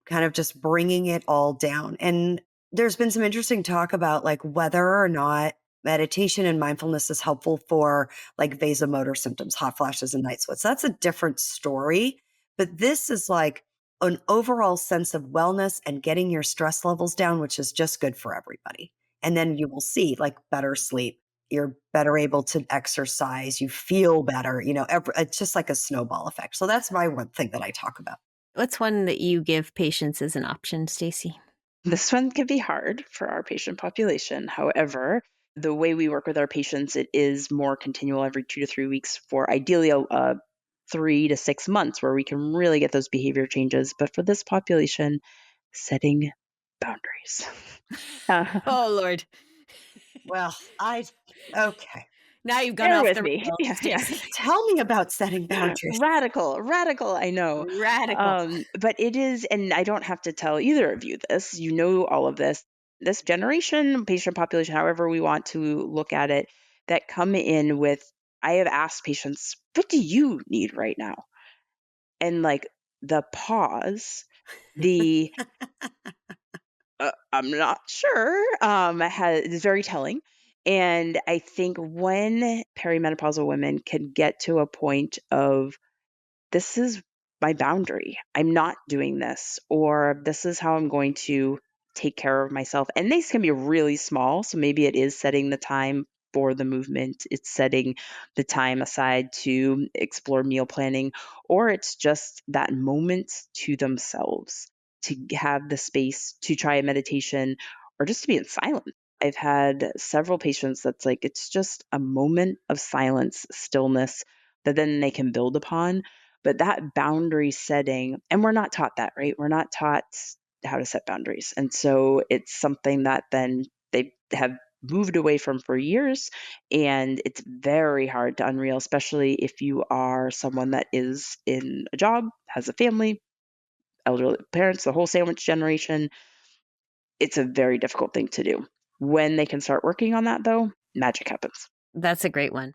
kind of just bringing it all down. And there's been some interesting talk about like whether or not meditation and mindfulness is helpful for like vasomotor symptoms, hot flashes and night sweats. That's a different story. But this is like an overall sense of wellness and getting your stress levels down, which is just good for everybody. And then you will see like better sleep. You're better able to exercise. You feel better. It's just like a snowball effect. So that's my one thing that I talk about. What's one that you give patients as an option, Stacey? This one can be hard for our patient population. However, the way we work with our patients, it is more continual every 2 to 3 weeks for ideally 3 to 6 months where we can really get those behavior changes. But for this population, setting boundaries. Oh, Lord. Well, okay. Now you've gone Bear off with the me. rails, Yeah. Stacey. Tell me about setting boundaries. Radical, I know. Radical. But it is, and I don't have to tell either of you this, you know all of this. This generation, patient population, however we want to look at it, that come in with, I have asked patients, what do you need right now? And like the pause, the I'm not sure, is very telling. And I think when perimenopausal women can get to a point of, this is my boundary, I'm not doing this, or this is how I'm going to take care of myself. And these can be really small. So maybe it is setting the time for the movement, it's setting the time aside to explore meal planning, or it's just that moment to themselves to have the space to try a meditation or just to be in silence. I've had several patients that's like, it's just a moment of silence, stillness that then they can build upon. But that boundary setting, and we're not taught that, right? We're not taught how to set boundaries. And so it's something that then they have moved away from for years. And it's very hard to unreel, especially if you are someone that is in a job, has a family, elderly parents, the whole sandwich generation. It's a very difficult thing to do. When they can start working on that, though, magic happens. That's a great one.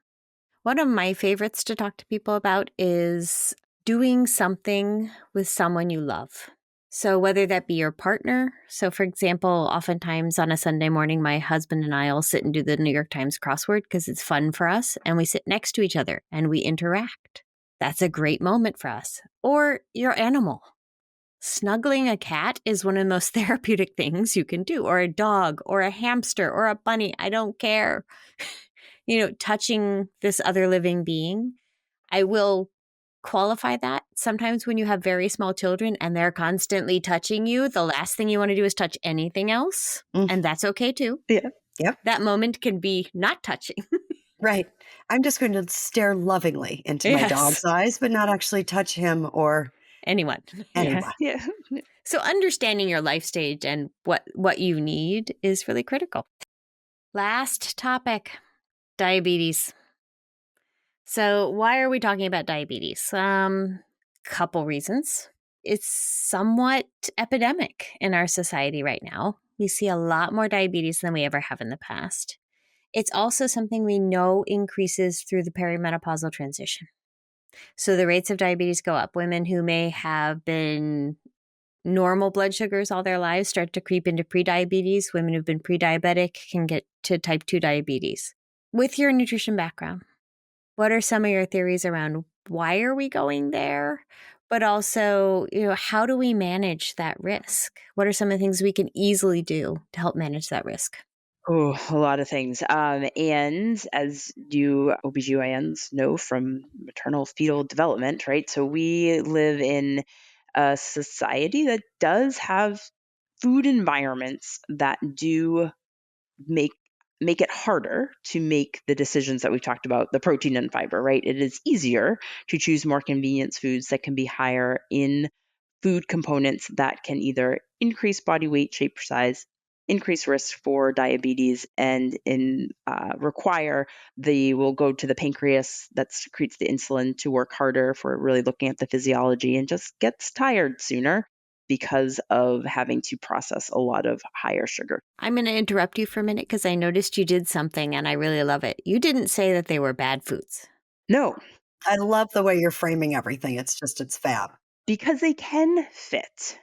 One of my favorites to talk to people about is doing something with someone you love. So whether that be your partner. So for example, oftentimes on a Sunday morning, my husband and I will sit and do the New York Times crossword because it's fun for us. And we sit next to each other and we interact. That's a great moment for us. Or your animal. Snuggling a cat is one of the most therapeutic things you can do, or a dog, or a hamster, or a bunny. I don't care. Touching this other living being. I will qualify that. Sometimes when you have very small children and they're constantly touching you, the last thing you want to do is touch anything else. And that's okay too. Yeah. Yep. That moment can be not touching. Right. I'm just going to stare lovingly into my dog's eyes, but not actually touch him or anyone. Yeah. So understanding your life stage and what you need is really critical. Last topic, diabetes. So why are we talking about diabetes? Couple reasons. It's somewhat epidemic in our society right now. We see a lot more diabetes than we ever have in the past. It's also something we know increases through the perimenopausal transition. So the rates of diabetes go up. Women who may have been normal blood sugars all their lives start to creep into prediabetes. Women who've been pre-diabetic can get to type 2 diabetes. With your nutrition background, what are some of your theories around why are we going there? But also, how do we manage that risk? What are some of the things we can easily do to help manage that risk? Oh, a lot of things. And as you OBGYNs know from maternal fetal development, right? So we live in a society that does have food environments that do make it harder to make the decisions that we've talked about, the protein and fiber, right? It is easier to choose more convenience foods that can be higher in food components that can either increase body weight, shape, or size, increased risk for diabetes and will go to the pancreas that secretes the insulin to work harder if we're really looking at the physiology, and just gets tired sooner because of having to process a lot of higher sugar. I'm going to interrupt you for a minute because I noticed you did something and I really love it. You didn't say that they were bad foods. No, I love the way you're framing everything. It's fab. because they can fit,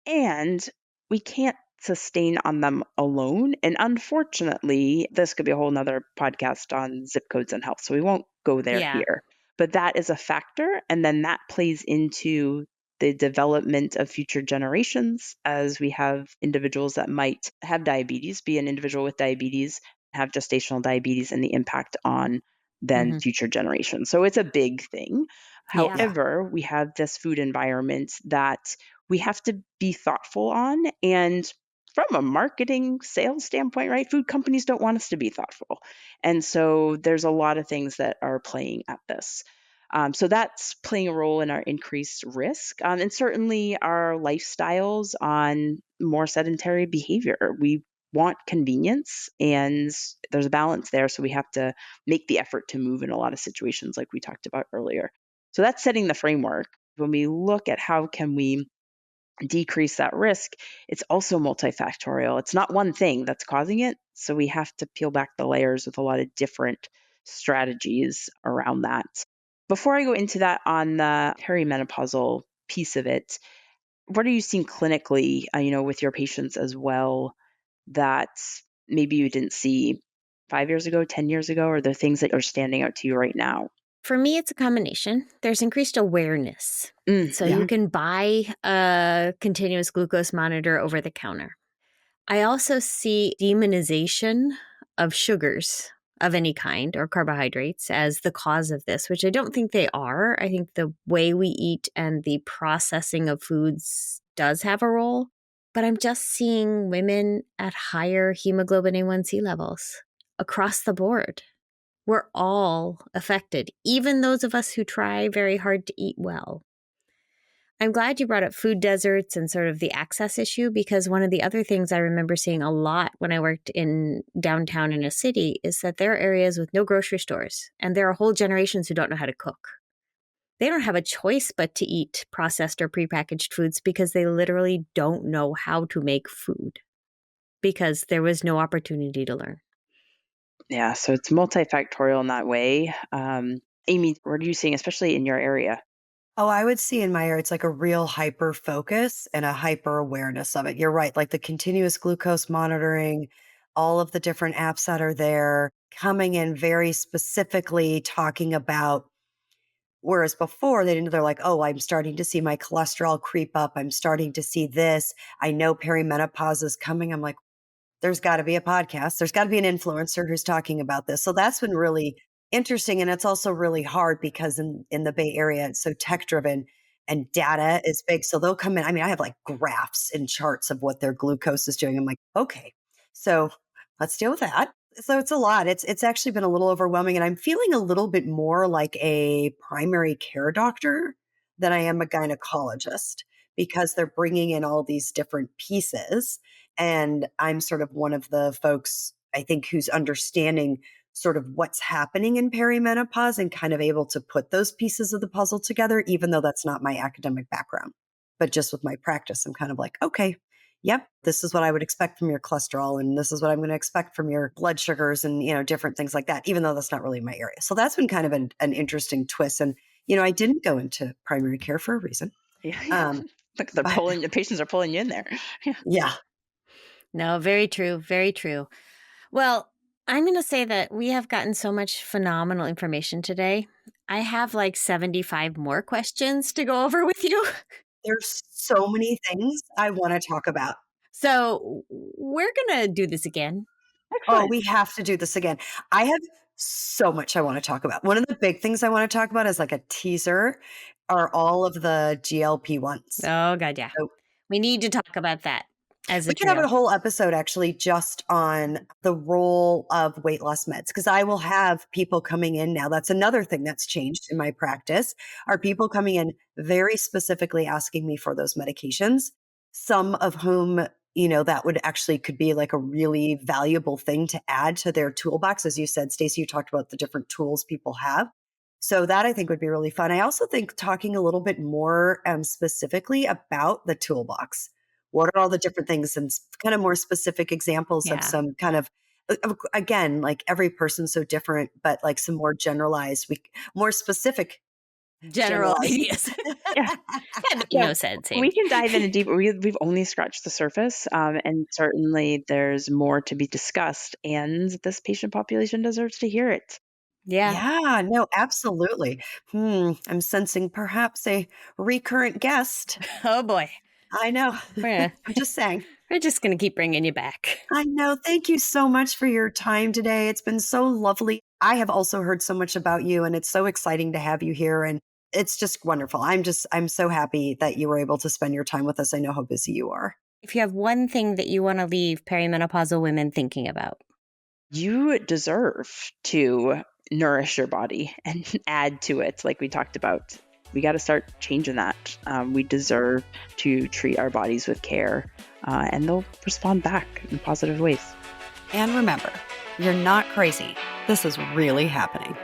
and we can't sustain on them alone. And unfortunately, this could be a whole nother podcast on zip codes and health, so we won't go there here. But that is a factor, and then that plays into the development of future generations, as we have individuals that might have diabetes, be an individual with diabetes, have gestational diabetes, and the impact on then future generations. So it's a big thing. Yeah. However, we have this food environment that we have to be thoughtful on. And from a marketing sales standpoint, right, food companies don't want us to be thoughtful. And so there's a lot of things that are playing at this. So that's playing a role in our increased risk. And certainly our lifestyles on more sedentary behavior. We want convenience, and there's a balance there. So we have to make the effort to move in a lot of situations like we talked about earlier. So that's setting the framework. When we look at how can we decrease that risk, it's also multifactorial. It's not one thing that's causing it. So we have to peel back the layers with a lot of different strategies around that. Before I go into that on the perimenopausal piece of it, what are you seeing clinically, with your patients as well, that maybe you didn't see 5 years ago, 10 years ago, or the things that are standing out to you right now? For me, it's a combination. There's increased awareness. So Yeah. you can buy a continuous glucose monitor over the counter. I also see demonization of sugars of any kind or carbohydrates as the cause of this, which I don't think they are. I think the way we eat and the processing of foods does have a role. But I'm just seeing women at higher hemoglobin A1C levels across the board. We're all affected, even those of us who try very hard to eat well. I'm glad you brought up food deserts and sort of the access issue, because one of the other things I remember seeing a lot when I worked in downtown in a city is that there are areas with no grocery stores, and there are whole generations who don't know how to cook. They don't have a choice but to eat processed or prepackaged foods because they literally don't know how to make food because there was no opportunity to learn. Yeah, so it's multifactorial in that way. Amy, what are you seeing, especially in your area? Oh, I would see in my area, it's like a real hyper focus and a hyper awareness of it. You're right. Like the continuous glucose monitoring, all of the different apps that are there coming in very specifically talking about, whereas before they're like, oh, I'm starting to see my cholesterol creep up. I'm starting to see this. I know perimenopause is coming. I'm like, there's got to be a podcast. There's got to be an influencer who's talking about this. So that's been really interesting. And it's also really hard because in the Bay Area, it's so tech driven and data is big. So they'll come in. I mean, I have like graphs and charts of what their glucose is doing. I'm like, okay, so let's deal with that. So it's a lot. It's actually been a little overwhelming. And I'm feeling a little bit more like a primary care doctor than I am a gynecologist, because they're bringing in all these different pieces. And I'm sort of one of the folks, I think, who's understanding sort of what's happening in perimenopause and kind of able to put those pieces of the puzzle together, even though that's not my academic background. But just with my practice, I'm kind of like, okay, yep, this is what I would expect from your cholesterol. And this is what I'm going to expect from your blood sugars and, different things like that, even though that's not really my area. So that's been kind of an interesting twist. And, I didn't go into primary care for a reason. Yeah. Look, the patients are pulling you in there. Yeah. No, very true. Very true. Well, I'm going to say that we have gotten so much phenomenal information today. I have like 75 more questions to go over with you. There's so many things I want to talk about. So we're going to do this again. Oh, we have to do this again. I have so much I want to talk about. One of the big things I want to talk about is like a teaser are all of the GLP-1s. Oh, God, yeah. So we need to talk about that as a we could have trio. a whole episode actually just on the role of weight loss meds, because I will have people coming in now. That's another thing that's changed in my practice, are people coming in very specifically asking me for those medications, some of whom that would actually could be like a really valuable thing to add to their toolbox. As you said, Stacey, you talked about the different tools people have. So that I think would be really fun. I also think talking a little bit more specifically about the toolbox. What are all the different things and kind of more specific examples of some kind of, again, like every person's so different, but like some more generalized, more specific general ideas. Yeah. That makes no sense. We can dive in deeper. We've only scratched the surface, and certainly there's more to be discussed, and this patient population deserves to hear it. Yeah, no, absolutely. I'm sensing perhaps a recurrent guest. Oh boy. I know. I'm just saying. We're just going to keep bringing you back. I know. Thank you so much for your time today. It's been so lovely. I have also heard so much about you, and it's so exciting to have you here. And it's just wonderful. I'm so happy that you were able to spend your time with us. I know how busy you are. If you have one thing that you want to leave perimenopausal women thinking about, you deserve to nourish your body and add to it, like we talked about. We got to start changing that. We deserve to treat our bodies with care, and they'll respond back in positive ways. And remember, you're not crazy. This is really happening.